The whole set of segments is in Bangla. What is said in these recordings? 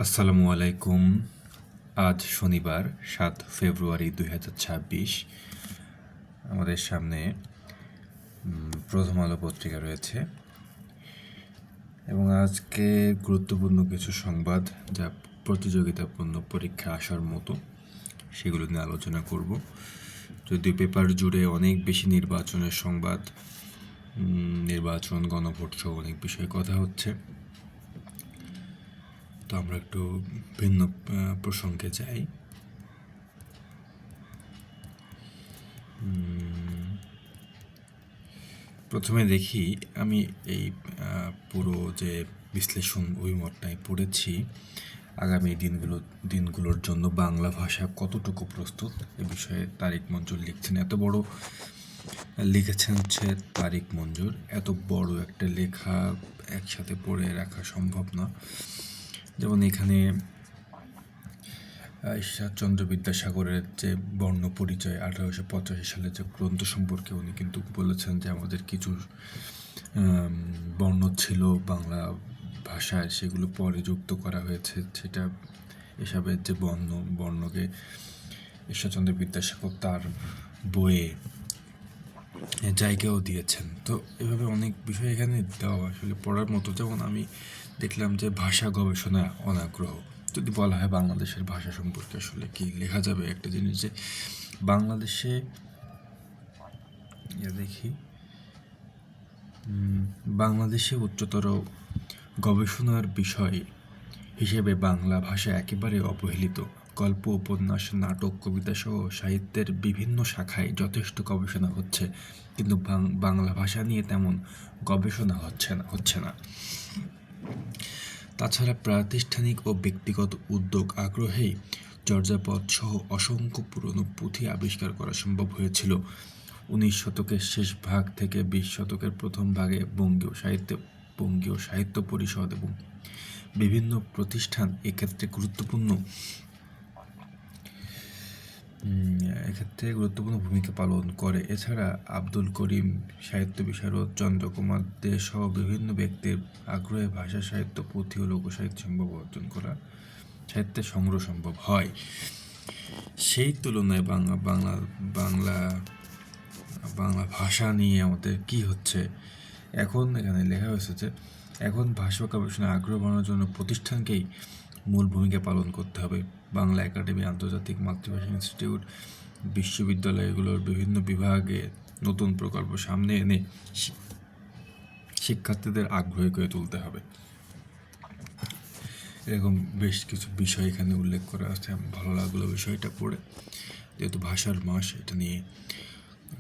আসসালামু আলাইকুম। আজ শনিবার 7 ফেব্রুয়ারি 2026। আমাদের সামনে প্রথম আলো পত্রিকা রয়েছে এবং আজকে গুরুত্বপূর্ণ কিছু সংবাদ যা প্রতিযোগিতাপূর্ণ পরীক্ষা আসার মতো সেগুলো নিয়ে আলোচনা করব। যদিও পেপার জুড়ে অনেক বেশি নির্বাচনের সংবাদ, নির্বাচন, গণভোট সহ অনেক বিষয়ে কথা হচ্ছে, তো আমরা একটু ভিন্ন প্রসঙ্গে যাই। প্রথমে দেখি, আমি এই পুরো যে বিশ্লেষণ অভিমতটাই পড়েছি, আগামী দিনগুলোর জন্য বাংলা ভাষা কতটুকু প্রস্তুত এ বিষয়ে তারিক মঞ্জুর লিখছেন। এত বড় লিখেছেন হচ্ছে তারিক মঞ্জুর। এত বড় একটা লেখা একসাথে পড়ে রাখা সম্ভব না। যেমন এখানে ঈশ্বরচন্দ্র বিদ্যাসাগরের যে বর্ণ পরিচয় 1885 সালে যে গ্রন্থ সম্পর্কে উনি কিন্তু বলেছেন যে আমাদের কিছু বর্ণ ছিল বাংলা ভাষায়, সেগুলো পরে যুক্ত করা হয়েছে। সেটা এসবের যে বর্ণকে ঈশ্বরচন্দ্র বিদ্যাসাগর তার বইয়ে জায়গাও দিয়েছেন। তো এভাবে অনেক বিষয় এখানে দেওয়া আসলে পড়ার মতো। যেমন আমি দেখলাম যে ভাষা গবেষণা অনাগ্রহ। যদি বলা হয় বাংলাদেশের ভাষা সম্পর্কে আসলে কি লেখা যাবে, একটা জিনিস যে বাংলাদেশে দেখি বাংলাদেশে উচ্চতর গবেষণার বিষয় হিসেবে বাংলা ভাষা একেবারে অবহেলিত। গল্প, উপন্যাস, নাটক, কবিতা সহ সাহিত্যের বিভিন্ন শাখায় যথেষ্ট গবেষণা হচ্ছে, কিন্তু বাংলা ভাষা নিয়ে তেমন গবেষণা হচ্ছে না। তাছাড়া প্রাতিষ্ঠানিক ও ব্যক্তিগত উদ্যোগ আগ্রহেই চর্যাপদ সহ অসংখ্য পুরনো পুঁথি আবিষ্কার করা সম্ভব হয়েছিল। 19 শতকের শেষ ভাগ থেকে 20 শতকের প্রথম ভাগে বঙ্গীয় সাহিত্য পরিষদ এবং বিভিন্ন প্রতিষ্ঠান এক্ষেত্রে গুরুত্বপূর্ণ ভূমিকা পালন করে। এছাড়া আব্দুল করিম, সাহিত্য বিশারদ, চন্দ্রকুমার দে সহ বিভিন্ন ব্যক্তির আগ্রহে ভাষা সাহিত্য, পুঁথি ও লোকসাহিত্য সাহিত্যের সংগ্রহ সম্ভব হয়। সেই তুলনায় বাংলা ভাষা নিয়ে আমাদের কি হচ্ছে, এখন এখানে লেখা হয়েছে যে এখন ভাষা গবেষণায় আগ্রহ বাড়ানোর জন্য প্রতিষ্ঠানকেই মূল ভূমিকা পালন করতে হবে। বাংলা একাডেমি, আন্তর্জাতিক মাতৃভাষা ইনস্টিটিউট, বিশ্ববিদ্যালয়গুলোর বিভিন্ন বিভাগে নতুন প্রকল্প সামনে এনে শিক্ষার্থীদের আগ্রহী করে তুলতে হবে। এরকম বেশ কিছু বিষয় এখানে উল্লেখ করা আছে। ভালো লাগলো বিষয়টা পড়ে, যেহেতু ভাষার মাস, এটা নিয়ে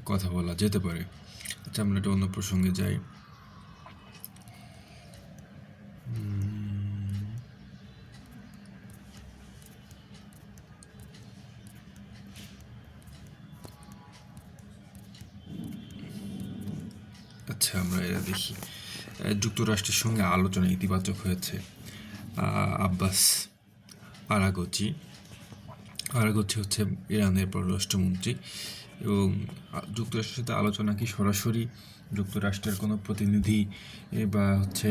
কথা বলা যেতে পারে। আচ্ছা, আমরা একটা অন্য প্রসঙ্গে যাই। আচ্ছা, আমরা এরা দেখি যুক্তরাষ্ট্রের সঙ্গে আলোচনা ইতিবাচক হয়েছে। আব্বাস আরাগচি হচ্ছে ইরানের পররাষ্ট্রমন্ত্রী, এবং যুক্তরাষ্ট্রের সাথে আলোচনা কি সরাসরি যুক্তরাষ্ট্রের কোনো প্রতিনিধি বা হচ্ছে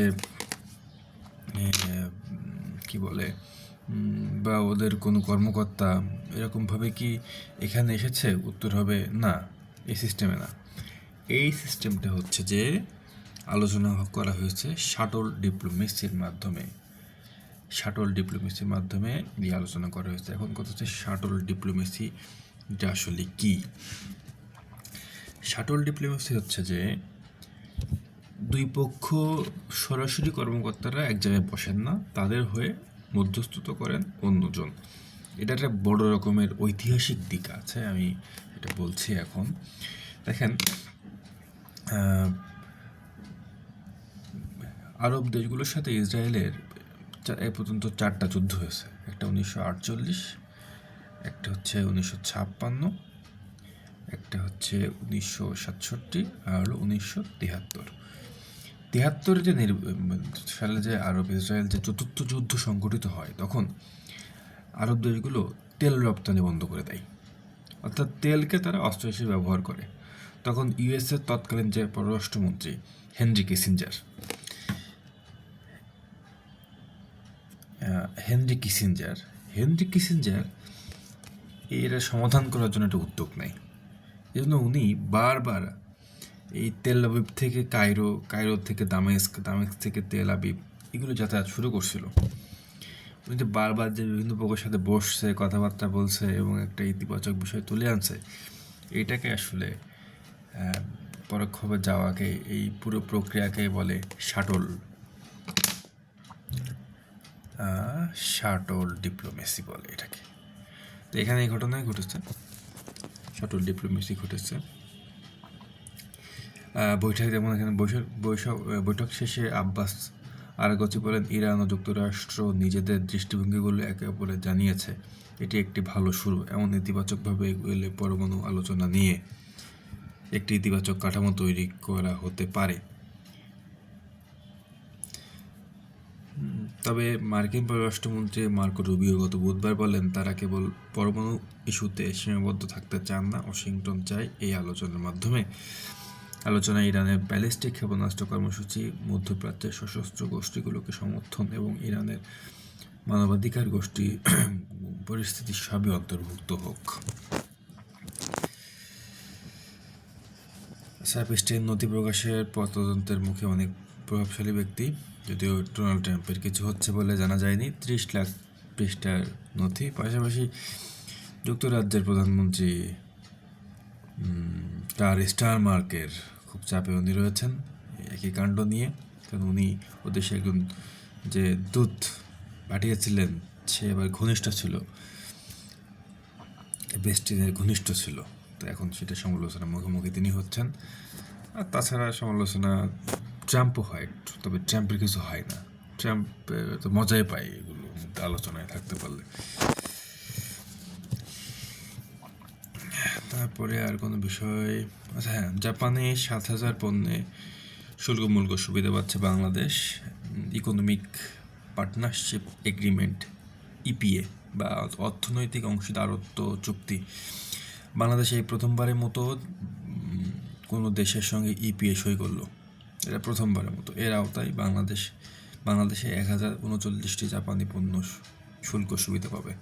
কি বলে বা ওদের কোনো কর্মকর্তা এরকমভাবে কি এখানে এসেছে? উত্তর হবে না, এই সিস্টেমে না। এই সিস্টেমটা হচ্ছে যে আলোচনা করা হয়েছে শাটল ডিপ্লোমেসির মাধ্যমে এই আলোচনা করা হয়েছে। এখন কথা হচ্ছে শাটল ডিপ্লোমেসি এটা আসলে কি? শাটল ডিপ্লোমেসি হচ্ছে যে দুই পক্ষ সরাসরি কর্মকর্তারা এক জায়গায় বসেন না, তাদের হয়ে মধ্যস্থতা করেন অন্যজন। এটা একটা বড় রকমের ঐতিহাসিক দিক আছে, আমি এটা বলছি। এখন দেখেন, আরব দেশগুলোর সাথে ইসরায়েলের এ পর্যন্ত 4টা যুদ্ধ হয়েছে। একটা 1948, একটা হচ্ছে 1956, একটা হচ্ছে 1967, আর হলো 1973। 73 সালে যে আরব ইসরায়েল যে চতুর্থ যুদ্ধ সংঘটিত হয়, তখন আরব দেশগুলো তেল রপ্তানি বন্ধ করে দেয়, অর্থাৎ তেলকে তারা অস্ত্র হিসেবে ব্যবহার করে। তখন ইউএসএর তৎকালীন যে পররাষ্ট্রমন্ত্রী হেনরি কিসিঞ্জার হেনরি কিসিঞ্জার এরা সমাধান করার জন্য একটা উদ্যোগ নেয়। এই জন্য উনি বারবার এই তেল আবিব থেকে কায়রো থেকে দামেস্ক থেকে তেল আবিব এগুলো যাতায়াত শুরু করছিল। উনি যে বারবার যে বিভিন্ন পক্ষের সাথে বসছে, কথাবার্তা বলছে এবং একটা ইতিবাচক বিষয় তুলে আনছে, এটাকে আসলে পরোক্ষভাবে যাওয়াকে, এই পুরো প্রক্রিয়াকে বলে শাটল ডিপ্লোমেসি বলে এটাকে। তো এখানে এই ঘটনাই ঘটেছে, শাটল ডিপ্লোমেসি ঘটেছে। বৈঠক যেমন এখানে বৈঠক শেষে আব্বাস আরাগচি বলেন, ইরান ও যুক্তরাষ্ট্র নিজেদের দৃষ্টিভঙ্গিগুলো একে অপরে জানিয়েছে, এটি একটি ভালো শুরু। এমন ইতিবাচকভাবে এগোলে পরমাণু আলোচনা নিয়ে একটি ইতিবাচক কাঠামো তৈরি করা হতে পারে। তবে মার্কিন পররাষ্ট্রমন্ত্রী মার্কো রুবিও গত বুধবার বলেন, তারা কেবল পরমাণু ইস্যুতে সীমাবদ্ধ থাকতে চান না, ওয়াশিংটন চায় এই আলোচনার মাধ্যমে আলোচনায় ইরানের ব্যালিস্টিক ক্ষেপণাস্ত্র কর্মসূচি, মধ্যপ্রাচ্যের সশস্ত্র গোষ্ঠীগুলোকে সমর্থন এবং ইরানের মানবাধিকার গোষ্ঠী পরিস্থিতি সবই অন্তর্ভুক্ত হোক। সাইপ্রাসের নথি প্রকাশের পর তদন্তের মুখে অনেক প্রভাবশালী ব্যক্তি, যদিও ডোনাল্ড ট্রাম্পের কিছু হচ্ছে বলে জানা যায়নি। 30 লাখ পৃষ্ঠার নথি। পাশাপাশি যুক্তরাজ্যের প্রধানমন্ত্রী স্টারমার্কের খুব চাপে উনি রয়েছেন একই কাণ্ড নিয়ে, কারণ উনি ওদেশে একজন যে দূত পাঠিয়েছিলেন সে এবার ঘনিষ্ঠ ছিল, বেস্টিনের ঘনিষ্ঠ ছিল। তো এখন সেটা সমালোচনার মুখোমুখি তিনি হচ্ছেন। আর তাছাড়া সমালোচনা ট্রাম্পও হয়, তবে ট্রাম্পের কিছু হয় না। ট্রাম্প তো মজাই পায় এগুলো আলোচনায় থাকতে পারলে। তারপরে আর কোনো বিষয়, আচ্ছা হ্যাঁ, জাপানে 7,000 পণ্যে শুল্ক সুবিধা পাচ্ছে Bangladesh. Economic partnership agreement, EPA বা অর্থনৈতিক অংশীদারত্ব চুক্তি। বাংলাদেশ এই প্রথমবারের মতো কোনো দেশের সঙ্গে ইপিএ সই করলো। এটা প্রথমবারের মতো। এর আওতায় বাংলাদেশে 1039টি জাপানি পণ্য শুল্ক সুবিধা পাবে।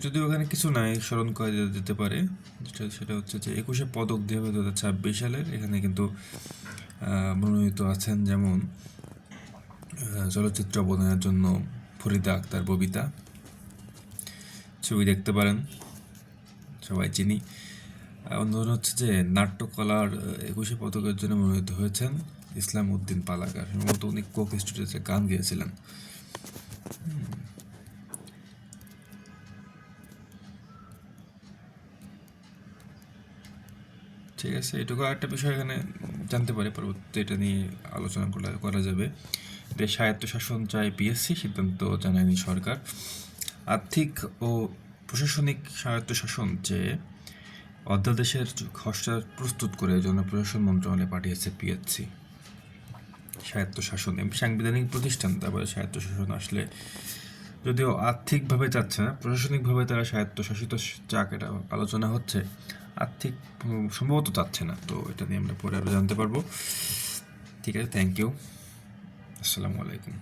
যদিও ওখানে কিছু নাই, স্মরণ করে দিতে পারে, সেটা হচ্ছে যে 21শে পদক দেবে 2026 সালের। এখানে কিন্তু মনোনীত আছেন যেমন চলচ্চিত্র অবদানের জন্য ফরিদা আক্তার ববিতা, ছবি দেখতে পারেন, সবাই চিনি। অন্যজন হচ্ছে যে নাট্যকলার 21শে পদকের জন্য মনোনীত হয়েছেন ইসলাম উদ্দিন পালাকার। সম্ভবত উনি কোক স্টুডিওতে গান গেয়েছিলেন। ঠিক আছে, এটুকু একটা বিষয় এখানে জানতে পারি, পরবর্তীতে এটা নিয়ে আলোচনা করা যাবে। দেশ স্বায়ত্তশাসন চায় পিএসসি, সিদ্ধান্ত জানায়নি সরকার। আর্থিক ও প্রশাসনিক স্বায়ত্তশাসন চেয়ে অধ্যাদেশের খসড়া প্রস্তুত করে জনপ্রশাসন মন্ত্রণালয়ে পাঠিয়েছে পিএসসি। স্বায়ত্তশাসন সাংবিধানিক প্রতিষ্ঠান, তারপরে স্বায়ত্তশাসন আসলে যদিও আর্থিকভাবে চাচ্ছে না, প্রশাসনিকভাবে তারা স্বায়ত্তশাসিত চাক, এটা আলোচনা হচ্ছে। আর্থিক সম্ভবত চাচ্ছে না, তো এটা নিয়ে আমরা পরে আরও জানতে পারবো। ঠিক আছে, থ্যাংক ইউ, আসসালামু আলাইকুম।